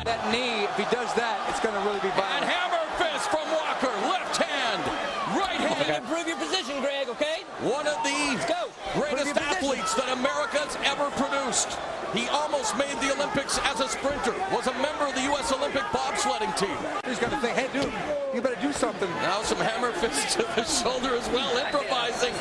That knee, if he does that, it's going to really be violent. And hammer fist from Walker. Left hand, right hand. Okay. Improve your position, Greg, okay? One of the greatest athletes that America's ever produced. He almost made the Olympics as a sprinter. Was a member of the U.S. Olympic bobsledding team. He's going to think, hey, dude, you better do something. Now some hammer fists to the shoulder as well, improvising.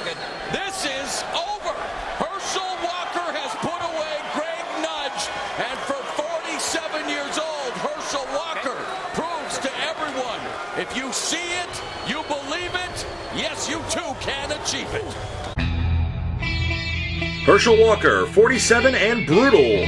This is over. Herschel Walker has put away Greg Nudge. And for 47 years old, Herschel Walker proves to everyone, if you see it, you believe it, yes, you too can achieve it. Herschel Walker, 47 and brutal.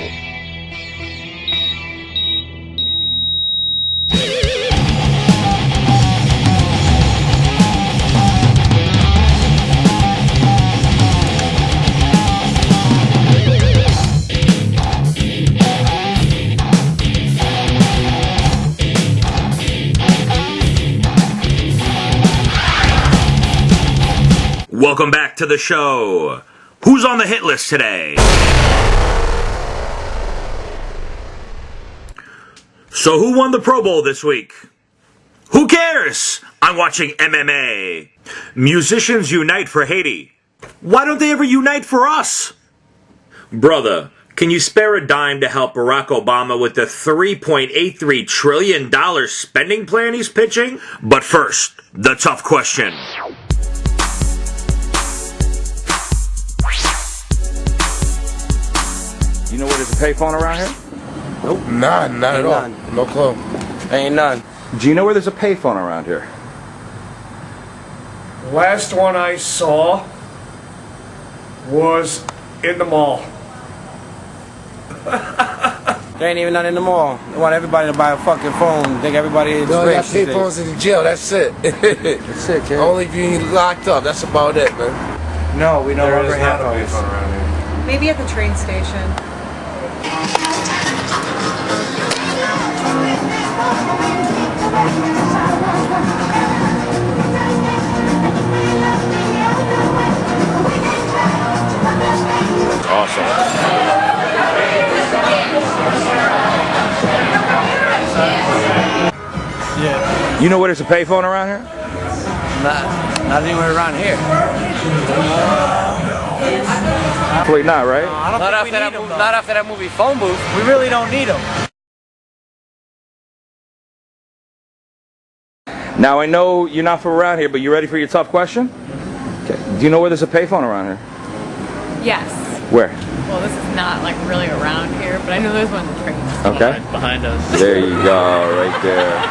Welcome back to the show. Who's on the hit list today? So who won the Pro Bowl this week? Who cares? I'm watching MMA. Musicians unite for Haiti. Why don't they ever unite for us? Brother, can you spare a dime to help Barack Obama with the $3.83 trillion spending plan he's pitching? But first, the tough question. You know where there's a payphone around here? Nope. Not at all. No clue. Ain't none. Do you know where there's a payphone around here? The last one I saw was in the mall. There ain't even none in the mall. They want everybody to buy a fucking phone. Think everybody is No, rich. got payphones in the jail. That's it. That's it, kid. Only if you locked up. That's about it, man. No, we no longer have a those. payphone around here. Maybe at the train station. Awesome. Yeah. You know where there's a payphone around here? Not anywhere around here. Probably not, right? Not after that movie Phone Booth. We really don't need them. Now I know you're not from around here, but you ready for your tough question? Okay. Do you know where there's a payphone around here? Yes. Where? Well, this is not like really around here, but I know there's one in the trains. Okay. Behind us. There you go, right there.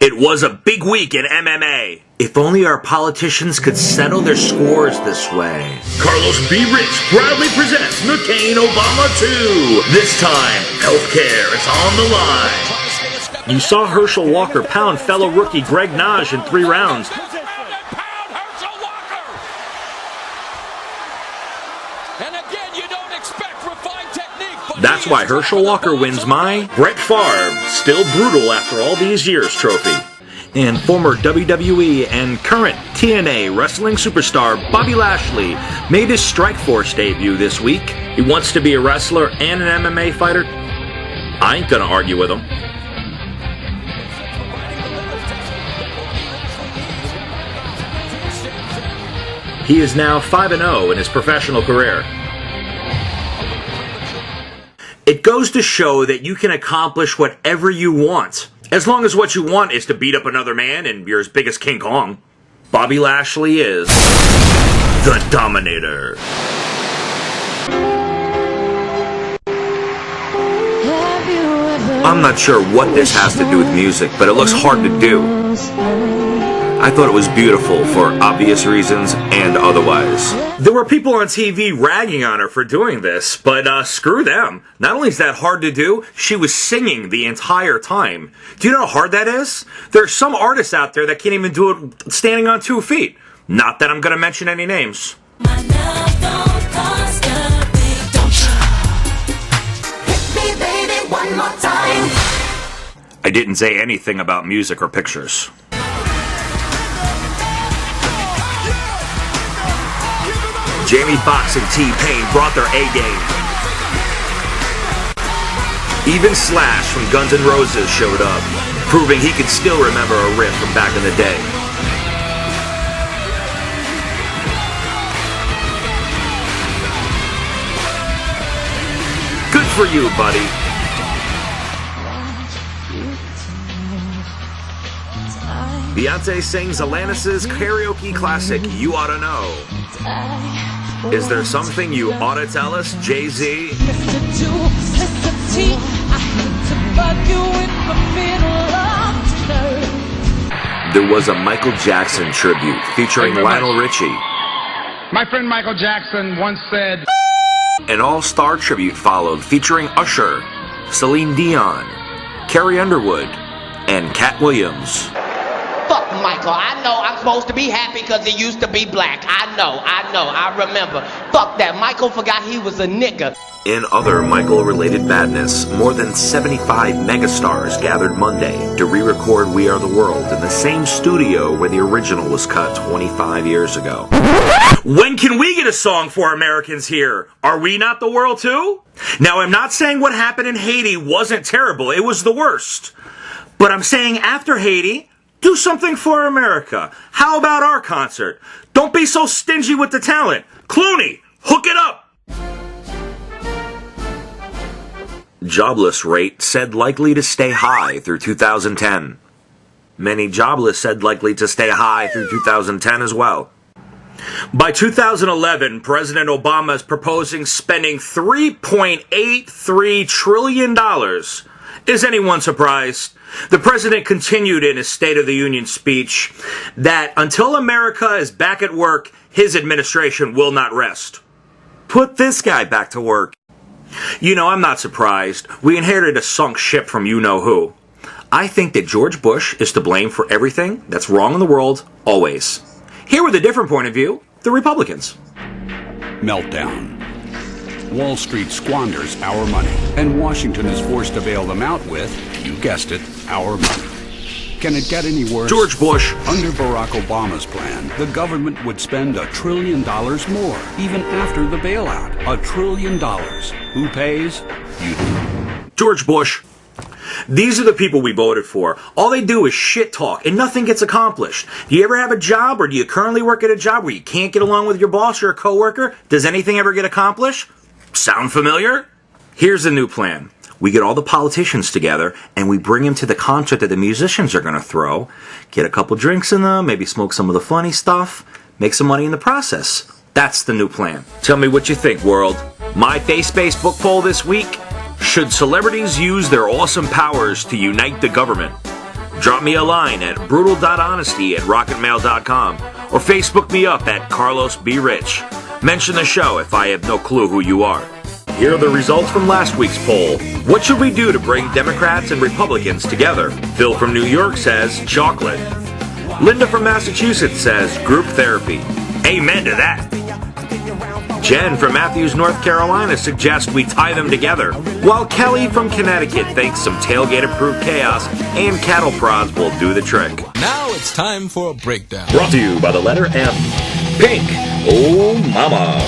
It was a big week in MMA. If only our politicians could settle their scores this way. Carlos B. Rich proudly presents McCain Obama 2. This time, healthcare is on the line. You saw Herschel Walker pound fellow rookie Greg Nudge in 3 rounds. That's why Herschel Walker wins my Brett Favre, still brutal after all these years trophy. And former WWE and current TNA wrestling superstar Bobby Lashley made his Strikeforce debut this week. He wants to be a wrestler and an MMA fighter. I ain't gonna argue with him. He is now 5-0 in his professional career. It goes to show that you can accomplish whatever you want, as long as what you want is to beat up another man and you're as big as King Kong. Bobby Lashley is the Dominator. I'm not sure what this has to do with music, but it looks hard to do. I thought it was beautiful for obvious reasons and otherwise. There were people on TV ragging on her for doing this, but screw them. Not only is that hard to do, she was singing the entire time. Do you know how hard that is? There are some artists out there that can't even do it standing on 2 feet. Not that I'm gonna mention any names. I didn't say anything about music or pictures. Jamie Foxx and T-Pain brought their A-game. Even Slash from Guns N' Roses showed up, proving he could still remember a riff from back in the day. Good for you, buddy. Beyonce sings Alanis's karaoke classic, You Oughta Know. Is there something you ought to tell us, Jay-Z? There was a Michael Jackson tribute featuring Lionel Richie. My friend Michael Jackson once said, An all-star tribute followed featuring Usher, Celine Dion, Carrie Underwood, and Cat Williams. Fuck Michael. I know I'm supposed to be happy because he used to be black. I remember. Fuck that. Michael forgot he was a nigga. In other Michael-related badness, more than 75 megastars gathered Monday to re-record We Are the World in the same studio where the original was cut 25 years ago. When can we get a song for Americans here? Are we not the world too? Now, I'm not saying what happened in Haiti wasn't terrible. It was the worst. But I'm saying after Haiti, do something for America. How about our concert? Don't be so stingy with the talent. Clooney, hook it up! Jobless rate said likely to stay high through 2010. Many jobless said likely to stay high through 2010 as well. By 2011, President Obama is proposing spending $3.83 trillion. Is anyone surprised? The president continued in his State of the Union speech that until America is back at work, his administration will not rest. Put this guy back to work. You know, I'm not surprised. We inherited a sunk ship from you-know-who. I think that George Bush is to blame for everything that's wrong in the world, always. Here with a different point of view, the Republicans. Meltdown. Wall Street squanders our money, and Washington is forced to bail them out with, you guessed it, our money. Can it get any worse? George Bush. Under Barack Obama's plan, the government would spend $1 trillion more, even after the bailout. $1 trillion. Who pays? You do. George Bush. These are the people we voted for. All they do is shit talk, and nothing gets accomplished. Do you ever have a job, or do you currently work at a job where you can't get along with your boss or a coworker? Does anything ever get accomplished? Sound familiar? Here's the new plan. We get all the politicians together, and we bring them to the concert that the musicians are going to throw, get a couple drinks in them, maybe smoke some of the funny stuff, make some money in the process. That's the new plan. Tell me what you think, world. My face-based book poll this week: should celebrities use their awesome powers to unite the government? Drop me a line at brutal.honesty@rocketmail.com or Facebook me up at Carlos B. Rich. Mention the show if I have no clue who you are. Here are the results from last week's poll. What should we do to bring Democrats and Republicans together? Phil from New York says chocolate. Linda from Massachusetts says group therapy. Amen to that. Jen from Matthews, North Carolina suggests we tie them together, while Kelly from Connecticut thinks some tailgate-approved chaos and cattle prods will do the trick. Now it's time for a breakdown. Brought to you by the letter M. Pink, oh mama.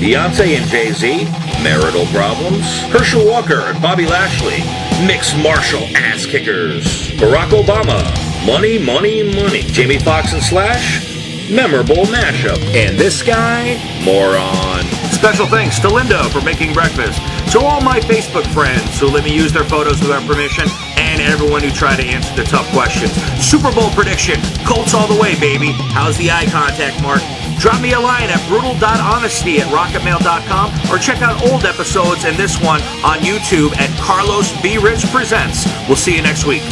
Beyonce and Jay-Z, marital problems. Herschel Walker and Bobby Lashley, mixed martial ass kickers. Barack Obama, money, money, money. Jamie Foxx and Slash, memorable mashup. And this guy, moron. Special thanks to Linda for making breakfast, to all my Facebook friends who let me use their photos without permission, and everyone who tried to answer the tough questions. Super Bowl prediction, Colts all the way, baby. How's the eye contact, Mark? Drop me a line at brutal.honesty@rocketmail.com or check out old episodes and this one on YouTube at Carlos B. Rich Presents. We'll see you next week.